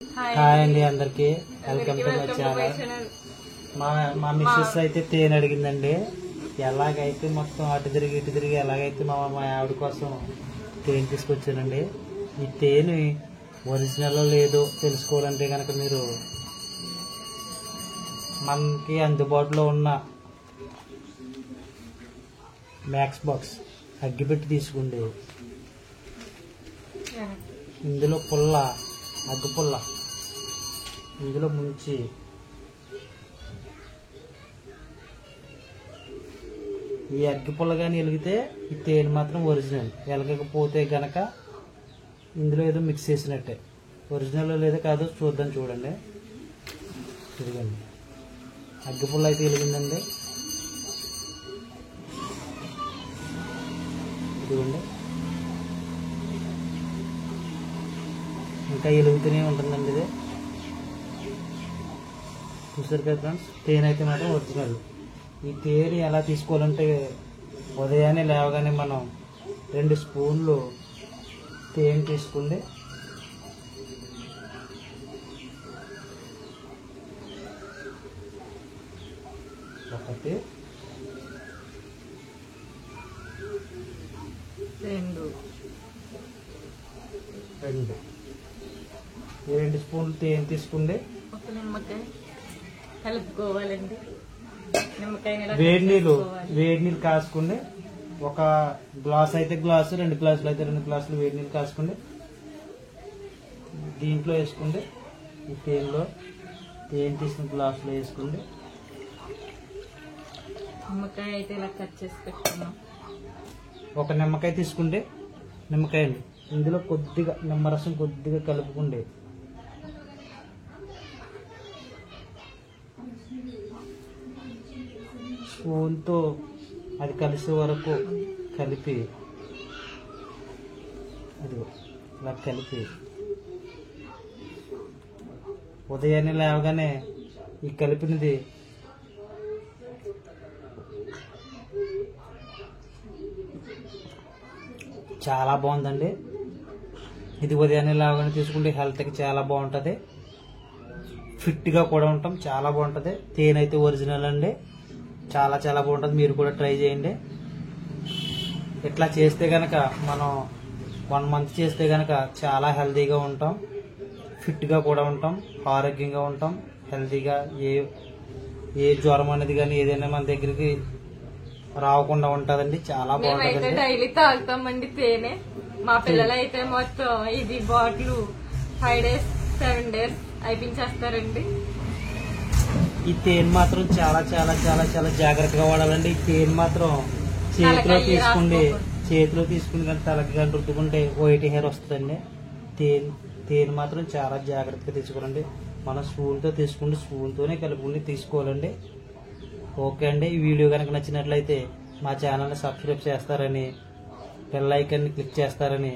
Hi అండి అందరికి welcome to my channel. మా మిస్సెస్ అయితే తేనె అడిగిందండి. ఎలాగైతే మొత్తం అటు తిరిగి ఇటు తిరిగి ఎలాగైతే మా ఆవిడ కోసం తేనె తీసుకొచ్చానండి. ఈ తేనె ఒరిజినల్ లేదో తెలుసుకోవాలంటే కనుక మీరు మనకి అందుబాటులో ఉన్న మ్యాక్స్ బాక్స్ అగ్గిపెట్టి తీసుకోండి. ఇందులో పుల్ల అగ్గి పుల్ల ఇందులో ముంచి ఈ అగ్గి పుల్ల కానీ వెలిగితే ఈ తేనె మాత్రం ఒరిజినల్, వెలగకపోతే గనక ఇందులో ఏదో మిక్స్ చేసినట్టే. ఒరిజినల్ లేదో కాదో చూద్దాం. చూడండి, ఇదిగండి అగ్గి పుల్ల అయితే వెలిగిందండి. ఇదిగోండి, ఇంకా వెలుగుతూనే ఉంటుందండి. ఇది చూసారు కదా ఫ్రెండ్స్, తేనె అయితే మాత్రం ఒరిజినల్. ఈ తేనె ఎలా తీసుకోవాలంటే ఉదయాన్నే లేవగానే మనం 2 స్పూన్లు తేనె తీసుకోండి. ఒకటి, 2 స్పూన్లు తేనె తీసుకోండి. ఒక నిమ్మకాయ కలుపుకోవాలండి. వేడి నీళ్ళు కాసుకోండి. ఒక గ్లాస్ అయితే గ్లాసు, 2 గ్లాసులు అయితే 2 గ్లాసులు వేడి నీళ్ళు కాసుకోండి. దీంట్లో వేసుకోండి. ఈ తేనెలో తేనె తీసుకుని గ్లాసులో వేసుకోండి. నిమ్మకాయ అయితే ఇలా కట్ చేసి పెట్టుకున్నాం. ఒక నిమ్మకాయ తీసుకుంటే నిమ్మకాయ అండి. ఇందులో కొద్దిగా నిమ్మరసం కొద్దిగా కలుపుకోండి. స్పూన్తో అది కలిసే వరకు కలిపి, అది ఇలా కలిపి ఉదయాన్నే లేవగానే ఈ కలిపినది చాలా బాగుందండి. ఇది ఉదయాన్నే లేవగానే తీసుకుంటే హెల్త్కి చాలా బాగుంటుంది, ఫిట్గా కూడా ఉంటాం. చాలా బాగుంటుంది. తేనె అయితే ఒరిజినల్ అండి. చాలా చాలా బాగుంటుంది. మీరు కూడా ట్రై చేయండి. ఇట్లా చేస్తే కనుక మనం 1 మంత్ చేస్తే కనుక చాలా హెల్తీగా ఉంటాం, ఫిట్గా కూడా ఉంటాం, ఆరోగ్యంగా ఉంటాం, హెల్తీగా. ఏ జ్వరం అనేది కానీ ఏదైనా మన దగ్గరికి రాకుండా ఉంటుందండి. చాలా బాగుంటుంది. డైలీ తాగుతామండి తేనె. మా పిల్లలు అయితే మొత్తం ఇది బాటిల్ 5 days 7 days అయిపించేస్తారండి. ఈ తేనె మాత్రం చాలా చాలా చాలా చాలా జాగ్రత్తగా వాడాలండి. ఈ తేనె మాత్రం చేతిలో తీసుకుని కానీ తలకి కానీ రుద్దుకుంటే వైట్ హెయిర్ వస్తుందండి. తేనె మాత్రం చాలా జాగ్రత్తగా తీసుకోవాలండి. మనం స్పూన్తో తీసుకుంటే స్పూన్తోనే కలుపుకుని తీసుకోవాలండి. ఓకే అండి, ఈ వీడియో కనుక నచ్చినట్లయితే మా ఛానల్ని సబ్స్క్రైబ్ చేస్తారని, బెల్ ఐకాన్ని క్లిక్ చేస్తారని